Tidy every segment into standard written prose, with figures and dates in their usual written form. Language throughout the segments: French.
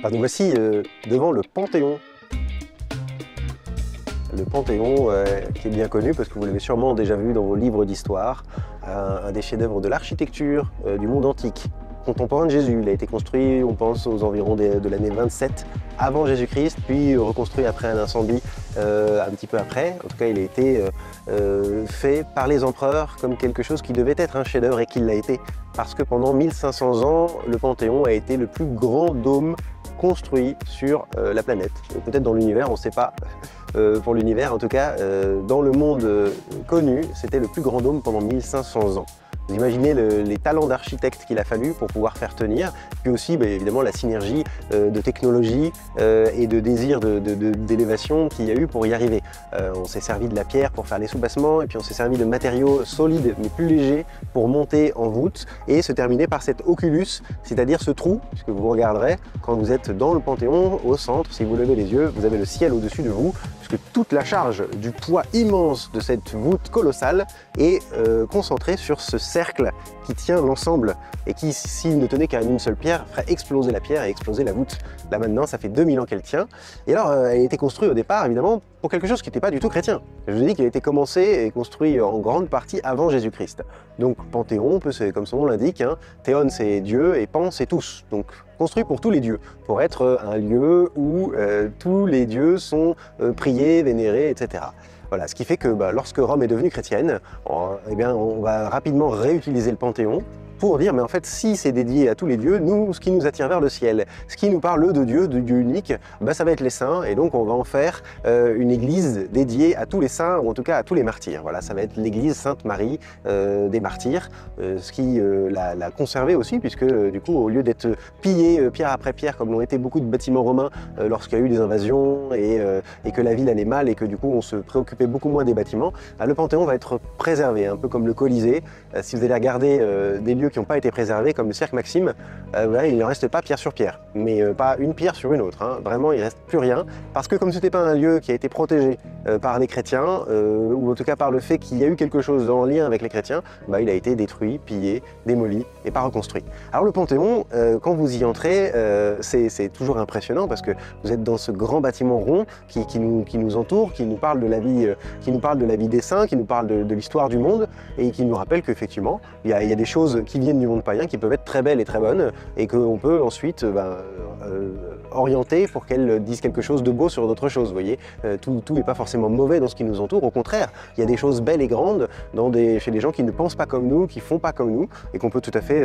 Alors nous voici devant le Panthéon. Le Panthéon qui est bien connu parce que vous l'avez sûrement déjà vu dans vos livres d'histoire, un des chefs-d'œuvre de l'architecture du monde antique, contemporain de Jésus. Il a été construit, on pense, aux environs de l'année 27 avant Jésus-Christ, puis reconstruit après un incendie un petit peu après. En tout cas, il a été fait par les empereurs comme quelque chose qui devait être un chef-d'œuvre et qu'il l'a été. Parce que pendant 1500 ans, le Panthéon a été le plus grand dôme construit sur la planète. Peut-être dans l'univers, on ne sait pas. Pour l'univers, en tout cas, dans le monde connu, c'était le plus grand dôme pendant 1500 ans. Vous imaginez les talents d'architecte qu'il a fallu pour pouvoir faire tenir, puis aussi évidemment la synergie de technologie et de désir d'élévation qu'il y a eu pour y arriver. On s'est servi de la pierre pour faire les soubassements, et puis on s'est servi de matériaux solides mais plus légers pour monter en voûte et se terminer par cet oculus, c'est-à-dire ce trou, puisque vous regarderez quand vous êtes dans le Panthéon, au centre, si vous levez les yeux, vous avez le ciel au-dessus de vous, puisque toute la charge du poids immense de cette voûte colossale est concentrée sur ce cercle qui tient l'ensemble et qui, s'il ne tenait qu'à une seule pierre, ferait exploser la pierre et exploser la voûte. Là maintenant, ça fait 2000 ans qu'elle tient. Et alors, elle a été construite au départ, évidemment, pour quelque chose qui n'était pas du tout chrétien. Je vous ai dit qu'il a été commencé et construit en grande partie avant Jésus-Christ. Donc Panthéon, comme son nom l'indique, hein, Théon c'est Dieu et Pan c'est tous. Donc construit pour tous les dieux, pour être un lieu où tous les dieux sont priés, vénérés, etc. Voilà, ce qui fait que lorsque Rome est devenue chrétienne, eh bien, on va rapidement réutiliser le Panthéon pour dire, mais en fait, si c'est dédié à tous les dieux, nous, ce qui nous attire vers le ciel, ce qui nous parle de Dieu unique, ça va être les saints, et donc on va en faire une église dédiée à tous les saints, ou en tout cas à tous les martyrs. Voilà, ça va être l'église Sainte-Marie des martyrs, ce qui l'a conservé aussi, puisque du coup, au lieu d'être pillé pierre après pierre, comme l'ont été beaucoup de bâtiments romains lorsqu'il y a eu des invasions, et que la ville allait mal, et que du coup, on se préoccupait beaucoup moins des bâtiments, le Panthéon va être préservé, un peu comme le Colisée. Si vous allez regarder des lieux qui n'ont pas été préservés, comme le Cirque Maxime, il ne reste pas pierre sur pierre, mais pas une pierre sur une autre, hein. Vraiment, il ne reste plus rien, parce que comme ce n'était pas un lieu qui a été protégé par les chrétiens, ou en tout cas par le fait qu'il y a eu quelque chose en lien avec les chrétiens, il a été détruit, pillé, démoli et pas reconstruit. Alors le Panthéon, quand vous y entrez, c'est toujours impressionnant, parce que vous êtes dans ce grand bâtiment rond qui nous entoure, qui nous parle de la vie des saints, qui nous parle de l'histoire du monde, et qui nous rappelle qu'effectivement, il y a des choses qui viennent du monde païen qui peuvent être très belles et très bonnes, et qu'on peut ensuite orienter pour qu'elles disent quelque chose de beau sur d'autres choses. Vous voyez, tout n'est pas forcément mauvais dans ce qui nous entoure, au contraire, il y a des choses belles et grandes chez des gens qui ne pensent pas comme nous, qui font pas comme nous, et qu'on peut tout à fait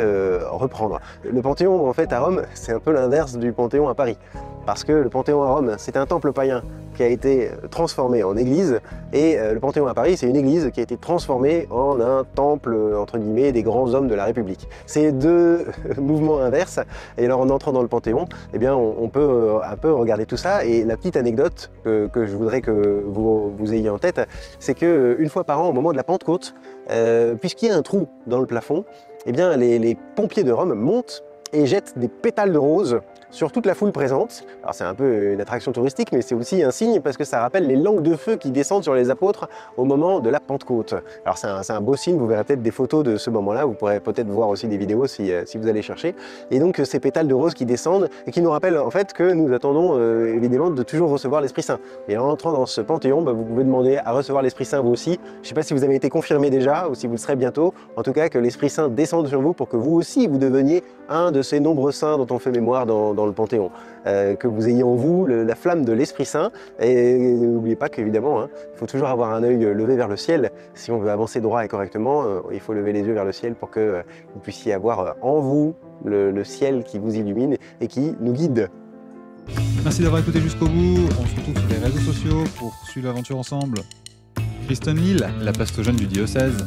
reprendre. Le Panthéon, en fait, à Rome, c'est un peu l'inverse du Panthéon à Paris, parce que le Panthéon à Rome, c'est un temple païen qui a été transformé en église, et le Panthéon à Paris, c'est une église qui a été transformée en un temple, entre guillemets, des grands hommes de la République. C'est deux mouvements inverses, et alors en entrant dans le Panthéon, eh bien, on peut un peu regarder tout ça, et la petite anecdote que je voudrais que vous ayez en tête, c'est qu'une fois par an, au moment de la Pentecôte, puisqu'il y a un trou dans le plafond, eh bien, les pompiers de Rome montent et jettent des pétales de rose sur toute la foule présente. Alors c'est un peu une attraction touristique, mais c'est aussi un signe parce que ça rappelle les langues de feu qui descendent sur les apôtres au moment de la Pentecôte. Alors c'est un beau signe, vous verrez peut-être des photos de ce moment-là, vous pourrez peut-être voir aussi des vidéos si vous allez chercher. Et donc ces pétales de rose qui descendent et qui nous rappellent en fait que nous attendons évidemment de toujours recevoir l'Esprit Saint. Et en entrant dans ce Panthéon, vous pouvez demander à recevoir l'Esprit Saint vous aussi. Je ne sais pas si vous avez été confirmé déjà ou si vous le serez bientôt. En tout cas, que l'Esprit Saint descende sur vous pour que vous aussi vous deveniez un de ces nombreux saints dont on fait mémoire dans le Panthéon. Que vous ayez en vous la flamme de l'Esprit Saint, et n'oubliez pas qu'évidemment, il faut toujours avoir un œil levé vers le ciel. Si on veut avancer droit et correctement, il faut lever les yeux vers le ciel pour que vous puissiez avoir en vous le ciel qui vous illumine et qui nous guide. Merci d'avoir écouté jusqu'au bout. On se retrouve sur les réseaux sociaux pour suivre l'aventure ensemble. Kristen Lille, la pastourne du diocèse.